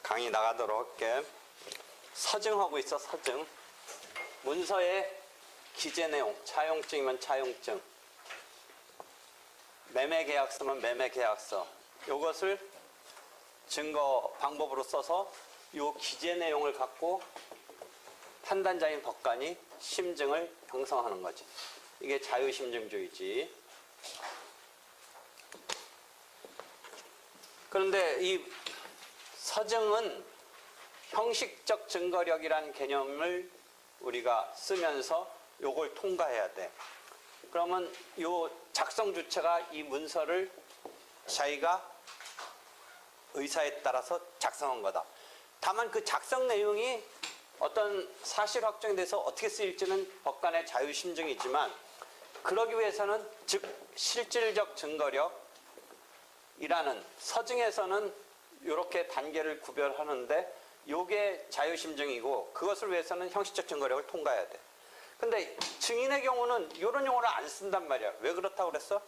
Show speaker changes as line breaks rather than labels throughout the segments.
강의 나가도록 할게. 서증하고 있어. 서증. 문서의 기재 내용. 차용증이면 차용증. 매매계약서면 매매계약서. 이것을 증거 방법으로 써서 이 기재 내용을 갖고 판단자인 법관이 심증을 형성하는 거지. 이게 자유심증주의지. 그런데 이 서증은 형식적 증거력이라는 개념을 우리가 쓰면서 요걸 통과해야 돼. 그러면 요 작성 주체가 이 문서를 자기가 의사에 따라서 작성한 거다. 다만 그 작성 내용이 어떤 사실 확정에 대해서 어떻게 쓰일지는 법관의 자유심증이지만, 그러기 위해서는 즉 실질적 증거력이라는 서증에서는 이렇게 단계를 구별하는데, 요게 자유심증이고 그것을 위해서는 형식적 증거력을 통과해야 돼. 근데 증인의 경우는 이런 용어를 안 쓴단 말이야. 왜 그렇다고 그랬어?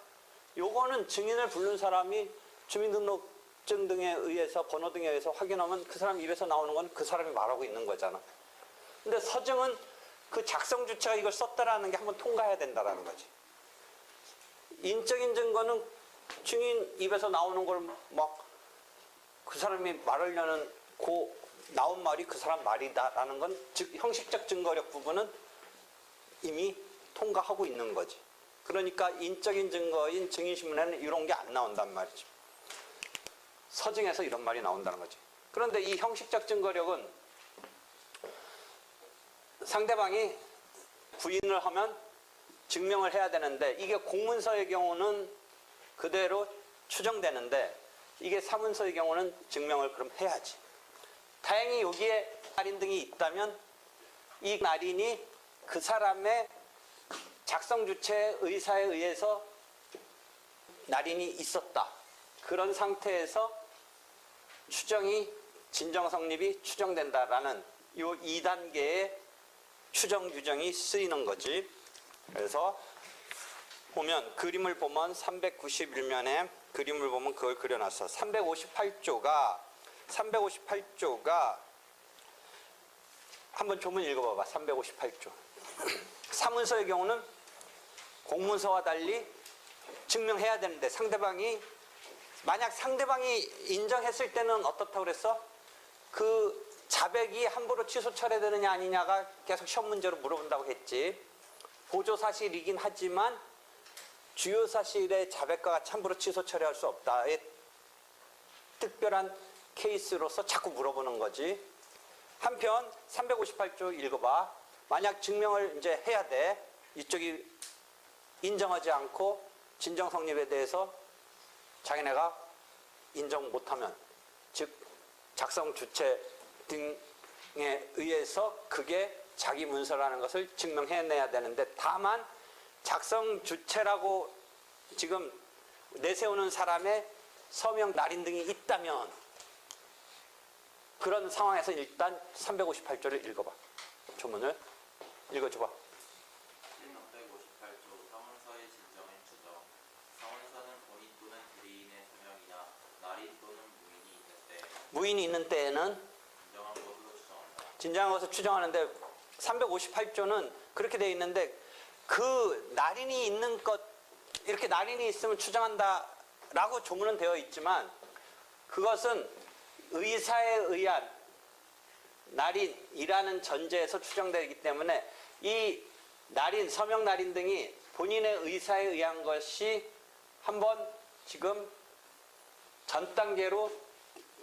요거는 증인을 부른 사람이 주민등록증 등에 의해서, 번호 등에 의해서 확인하면 그 사람 입에서 나오는 건 그 사람이 말하고 있는 거잖아. 근데 서증은 그 작성 주체가 이걸 썼다라는 게 한번 통과해야 된다라는 거지. 인적인 증거는 증인 입에서 나오는 걸 막 그 사람이 말하려는 그 나온 말이 그 사람 말이다라는 건, 즉 형식적 증거력 부분은 이미 통과하고 있는 거지. 그러니까 인적인 증거인 증인신문에는 이런 게 안 나온단 말이지. 서증에서 이런 말이 나온다는 거지. 그런데 이 형식적 증거력은 상대방이 부인을 하면 증명을 해야 되는데, 이게 공문서의 경우는 그대로 추정되는데, 이게 사문서의 경우는 증명을 그럼 해야지. 다행히 여기에 날인 등이 있다면 이 날인이 그 사람의 작성 주체의 의사에 의해서 날인이 있었다. 그런 상태에서 추정이, 진정 성립이 추정된다라는 이 2단계의 추정 규정이 쓰이는 거지. 그래서 보면, 그림을 보면 391면에 그림을 보면 그걸 그려놨어. 358조가 한번 조문 읽어봐봐. 358조. 사문서의 경우는 공문서와 달리 증명해야 되는데, 만약 상대방이 인정했을 때는 어떻다고 그랬어? 그 자백이 함부로 취소 철회되느냐 아니냐가 계속 시험 문제로 물어본다고 했지. 보조 사실이긴 하지만 주요 사실의 자백과 같이 함부로 취소 처리할 수 없다의 특별한 케이스로서 자꾸 물어보는 거지. 한편 358조 읽어봐. 만약 증명을 이제 해야 돼. 이쪽이 인정하지 않고 진정 성립에 대해서 자기네가 인정 못하면, 즉 작성 주체 등에 의해서 그게 자기 문서라는 것을 증명해내야 되는데, 다만 작성 주체라고 지금 내세우는 사람의 서명, 날인 등이 있다면, 그런 상황에서 일단 358조를 읽어봐. 조문을 읽어줘봐.
358조 사문서의 진정의 추정. 사문서는 본인 또는 대리인의 서명이나 날인 또는
무인이 있는 때에는
진정한 것으로 추정한다.
진정한 것을 추정하는데, 358조는 그렇게 되어 있는데, 그 날인이 있는 것, 이렇게 날인이 있으면 추정한다라고 조문은 되어 있지만, 그것은 의사에 의한 날인이라는 전제에서 추정되기 때문에, 이 날인, 서명 날인 등이 본인의 의사에 의한 것이 한번 지금 전 단계로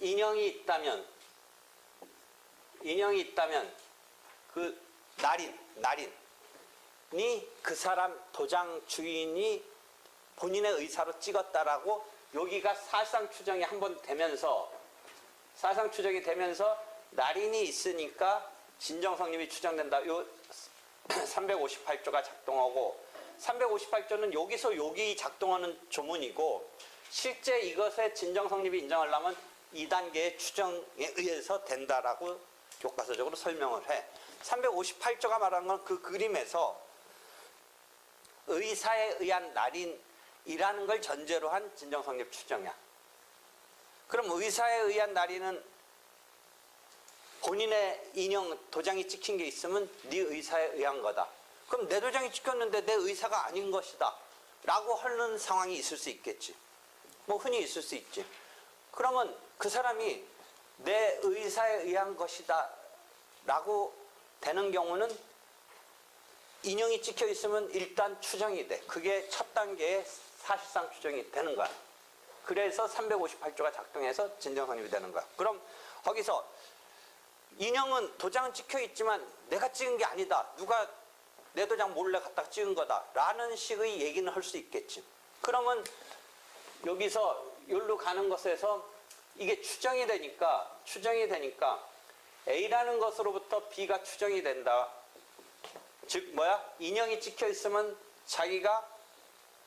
인형이 있다면 그 날인이 그 사람 도장 주인이 본인의 의사로 찍었다라고, 여기가 사상 추정이 한번 되면서, 날인이 있으니까 진정 성립이 추정된다. 요 358조가 작동하고, 358조는 여기서 여기 작동하는 조문이고, 실제 이것의 진정 성립이 인정하려면 2단계의 추정에 의해서 된다라고 교과서적으로 설명을 해. 358조가 말하는 건 그 그림에서 의사에 의한 날인이라는 걸 전제로 한 진정성립 추정이야. 그럼 의사에 의한 날인은 본인의 인형 도장이 찍힌 게 있으면 네 의사에 의한 거다. 그럼 내 도장이 찍혔는데 내 의사가 아닌 것이다 라고 하는 상황이 있을 수 있겠지. 뭐 흔히 있을 수 있지. 그러면 그 사람이 내 의사에 의한 것이다 라고 되는 경우는 인형이 찍혀 있으면 일단 추정이 돼. 그게 첫 단계의 사실상 추정이 되는 거야. 그래서 358조가 작동해서 진정성립이 되는 거야. 그럼 거기서 인형은 도장은 찍혀 있지만 내가 찍은 게 아니다. 누가 내 도장 몰래 갖다 찍은 거다. 라는 식의 얘기는 할 수 있겠지. 그러면 여기서 여기로 가는 것에서 이게 추정이 되니까 A라는 것으로부터 B가 추정이 된다. 즉 뭐야? 인형이 찍혀 있으면 자기가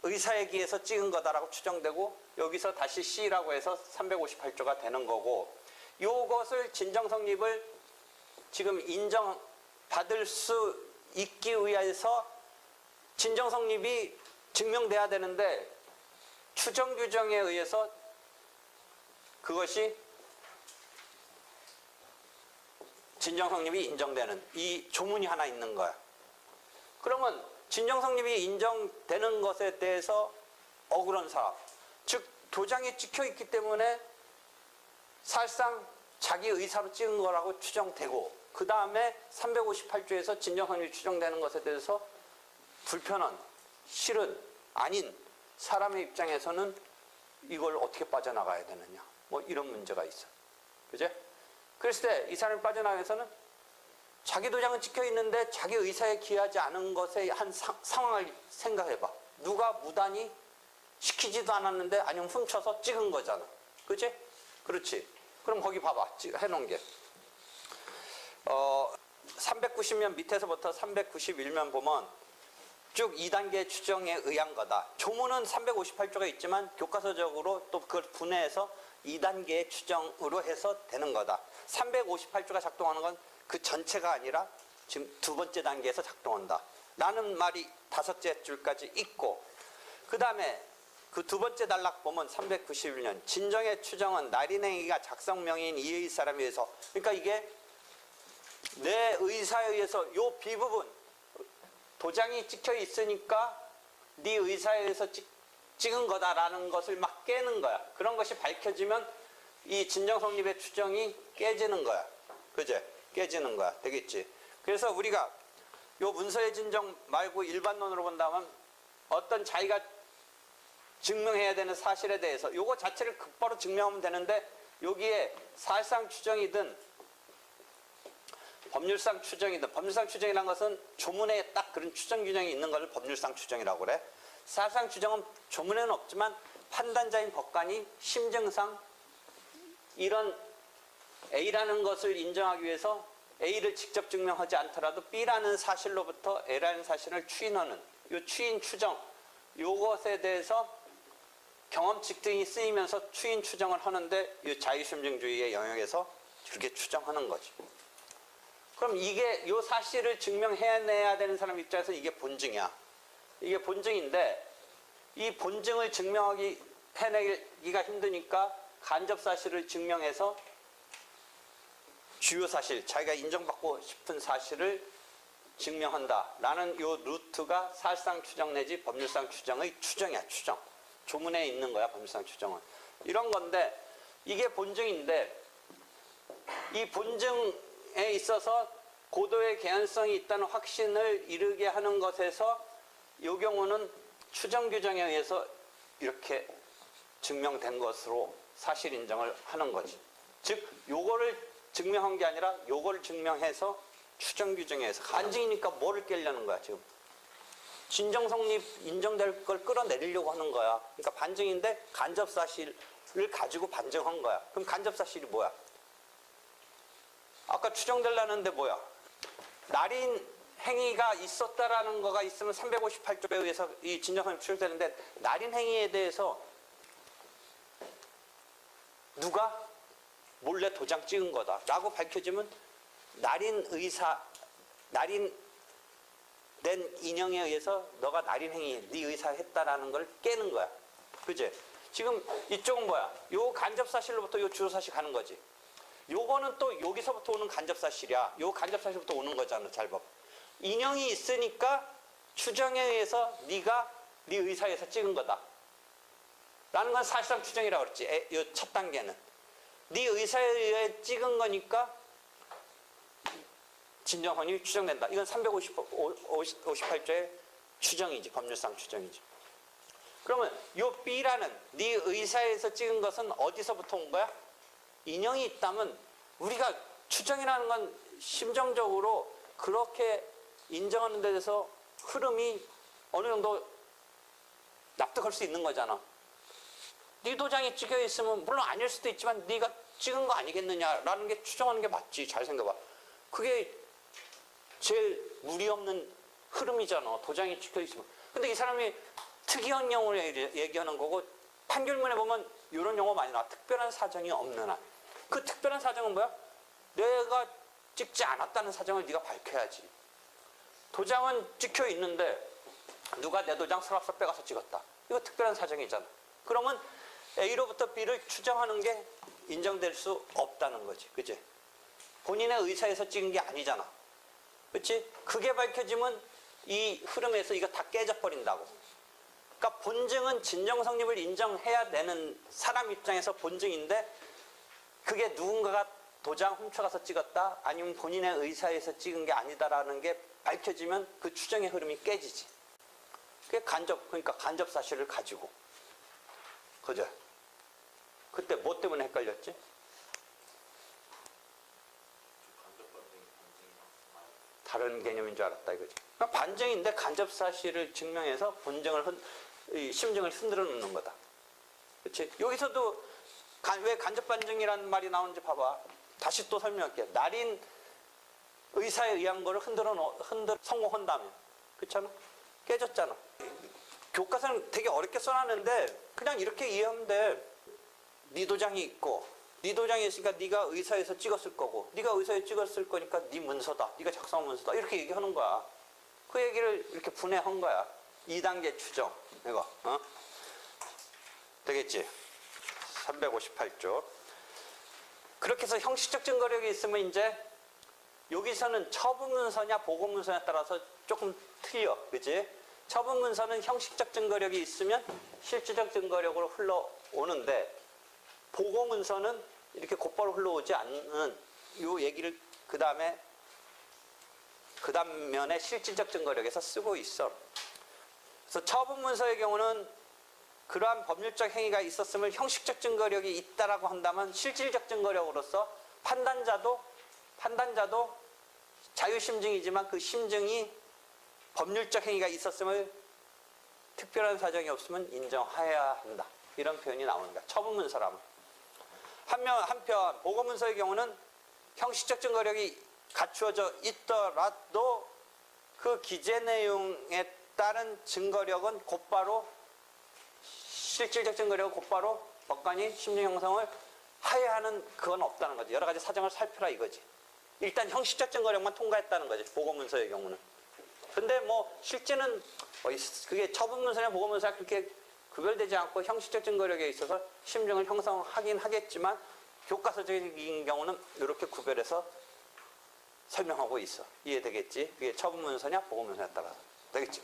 의사에 의해서 찍은 거다라고 추정되고 여기서 다시 C라고 해서 358조가 되는 거고 이것을 진정성립을 지금 인정받을 수 있기 위해서 진정성립이 증명돼야 되는데 추정 규정에 의해서 그것이 진정성립이 인정되는 이 조문이 하나 있는 거야. 그러면 진정성립이 인정되는 것에 대해서 억울한 사람, 즉 도장이 찍혀 있기 때문에 사실상 자기 의사로 찍은 거라고 추정되고 그 다음에 358조에서 진정성립이 추정되는 것에 대해서 불편한, 싫은, 아닌 사람의 입장에서는 이걸 어떻게 빠져나가야 되느냐 뭐 이런 문제가 있어. 그죠? 그랬을 때 이 사람이 빠져나가기 위해서는 자기 도장은 찍혀 있는데 자기 의사에 기하지 않은 것의 한 상황을 생각해봐. 누가 무단히 시키지도 않았는데 아니면 훔쳐서 찍은 거잖아. 그치? 그렇지. 그럼 거기 봐봐. 해놓은 게. 390면 밑에서부터 391면 보면 쭉 2단계 추정에 의한 거다. 조문은 358조가 있지만 교과서적으로 또 그걸 분해해서 2단계의 추정으로 해서 되는 거다. 358조가 작동하는 건 그 전체가 아니라 지금 두 번째 단계에서 작동한다. 라는 말이 다섯째 줄까지 있고 그 다음에 그 두 번째 단락 보면 391년 진정의 추정은 날인행위가 작성명인 이의 사람에 의해서 그러니까 이게 내 의사에 의해서 요 B부분 도장이 찍혀 있으니까 네 의사에 의해서 찍은 거다라는 것을 막 깨는 거야. 그런 것이 밝혀지면 이 진정성립의 추정이 깨지는 거야. 그제? 깨지는 거야. 되겠지? 그래서 우리가 요 문서의 진정 말고 일반론으로 본다면 어떤 자기가 증명해야 되는 사실에 대해서 요거 자체를 곧바로 증명하면 되는데 여기에 사실상 추정이든 법률상 추정이든 법률상 추정이라는 것은 조문에 딱 그런 추정 규정이 있는 것을 법률상 추정이라고 그래. 사실상 추정은 조문에는 없지만 판단자인 법관이 심증상 이런 A라는 것을 인정하기 위해서 A를 직접 증명하지 않더라도 B라는 사실로부터 A라는 사실을 추인하는 이 추인 추정 요것에 대해서 경험칙 등이 쓰이면서 추인 추정을 하는데 이 자유심증주의의 영역에서 그렇게 추정하는 거지. 그럼 이게 이 사실을 증명해내야 되는 사람 입장에서 이게 본증이야. 이게 본증인데 이 본증을 해내기가 힘드니까 간접 사실을 증명해서 주요 사실, 자기가 인정받고 싶은 사실을 증명한다라는 이 루트가 사실상 추정 내지 법률상 추정의 추정이야. 추정. 조문에 있는 거야. 법률상 추정은. 이런 건데 이게 본증인데 이 본증에 있어서 고도의 개연성이 있다는 확신을 이르게 하는 것에서 이 경우는 추정 규정에 의해서 이렇게 증명된 것으로 사실 인정을 하는 거지. 즉 요거를 증명한 게 아니라 요걸 증명해서 추정 규정에 의해서 간증이니까 뭐를 깨려는 거야 지금. 진정성립 인정될 걸 끌어내리려고 하는 거야. 그러니까 반증인데 간접사실을 가지고 반증한 거야. 그럼 간접사실이 뭐야? 아까 추정되려는데 뭐야? 날인 행위가 있었다라는 거가 있으면 358조에 의해서 이 진정성립 추정되는데 날인 행위에 대해서 누가 몰래 도장 찍은 거다 라고 밝혀지면 날인 낸 인형에 의해서 너가 날인행위, 네 의사에 했다라는 걸 깨는 거야. 그지? 지금 이쪽은 뭐야? 요 간접사실로부터 요 주어사실 가는 거지. 요거는 또 여기서부터 오는 간접사실이야. 요 간접사실부터 오는 거잖아. 잘 봐. 인형이 있으니까 추정에 의해서 네가 네 의사에서 찍은 거다. 라는 건 사실상 추정이라고 그랬지. 요 첫 단계는. 네 의사에 의해 찍은 거니까 진정혼이 추정된다. 이건 358조의 추정이지. 법률상 추정이지. 그러면 요 B라는 네 의사에서 찍은 것은 어디서부터 온 거야? 인형이 있다면 우리가 추정이라는 건 심정적으로 그렇게 인정하는 데 대해서 흐름이 어느 정도 납득할 수 있는 거잖아. 네 도장이 찍혀 있으면 물론 아닐 수도 있지만 네가 찍은 거 아니겠느냐라는 게 추정하는 게 맞지. 잘 생각해봐. 그게 제일 무리 없는 흐름이잖아. 도장이 찍혀 있으면. 근데 이 사람이 특이한 경우를 얘기하는 거고 판결문에 보면 이런 용어 많이 나와. 특별한 사정이 없는 한. 그 특별한 사정은 뭐야? 내가 찍지 않았다는 사정을 네가 밝혀야지. 도장은 찍혀 있는데 누가 내 도장 서랍서 빼가서 찍었다. 이거 특별한 사정이잖아. 그러면 A로부터 B를 추정하는 게 인정될 수 없다는 거지. 그치? 본인의 의사에서 찍은 게 아니잖아. 그치? 그게 밝혀지면 이 흐름에서 이거 다 깨져버린다고. 그러니까 본증은 진정 성립을 인정해야 되는 사람 입장에서 본증인데 그게 누군가가 도장 훔쳐가서 찍었다 아니면 본인의 의사에서 찍은 게 아니다라는 게 밝혀지면 그 추정의 흐름이 깨지지. 그게 그러니까 간접 사실을 가지고. 그죠? 그때 뭐 때문에 헷갈렸지? 다른 개념인 줄 알았다 이거지. 그러니까 반증인데 간접 사실을 증명해서 본증을 심증을 흔들어 놓는 거다. 그렇지? 여기서도 왜 간접 반증이라는 말이 나오는지 봐봐. 다시 또 설명할게. 날인 의사에 의한 거를 흔들어 성공한다면, 그렇잖아? 깨졌잖아. 교과서는 되게 어렵게 써놨는데 그냥 이렇게 이해하면 돼. 네 도장이 있고 네 도장이 있으니까 네가 의사에서 찍었을 거고 네가 의사에 찍었을 거니까 네 문서다. 네가 작성한 문서다. 이렇게 얘기하는 거야. 그 얘기를 이렇게 분해한 거야. 2단계 추정. 이거. 되겠지? 358조. 그렇게 해서 형식적 증거력이 있으면 이제 여기서는 처분문서냐 보고문서냐에 따라서 조금 틀려. 그치? 처분문서는 형식적 증거력이 있으면 실질적 증거력으로 흘러오는데 보고문서는 이렇게 곧바로 흘러오지 않는 이 얘기를 그 단면에 실질적 증거력에서 쓰고 있어. 그래서 처분문서의 경우는 그러한 법률적 행위가 있었음을 형식적 증거력이 있다라고 한다면 실질적 증거력으로서 판단자도 자유심증이지만 그 심증이 법률적 행위가 있었음을 특별한 사정이 없으면 인정해야 한다. 이런 표현이 나오는 거야. 처분문서라면. 한편 보고문서의 경우는 형식적 증거력이 갖추어져 있더라도 그 기재 내용에 따른 증거력은 곧바로 실질적 증거력은 곧바로 법관이 심증 형성을 하야 하는 그건 없다는 거지. 여러 가지 사정을 살펴라 이거지. 일단 형식적 증거력만 통과했다는 거지. 보고문서의 경우는. 근데 뭐 실제는 그게 처분문서냐 보고문서냐 그렇게 구별되지 않고 형식적 증거력에 있어서 심증을 형성하긴 하겠지만 교과서적인 경우는 이렇게 구별해서 설명하고 있어. 이해되겠지? 그게 처분문서냐 보고문서냐에 따라서. 되겠지?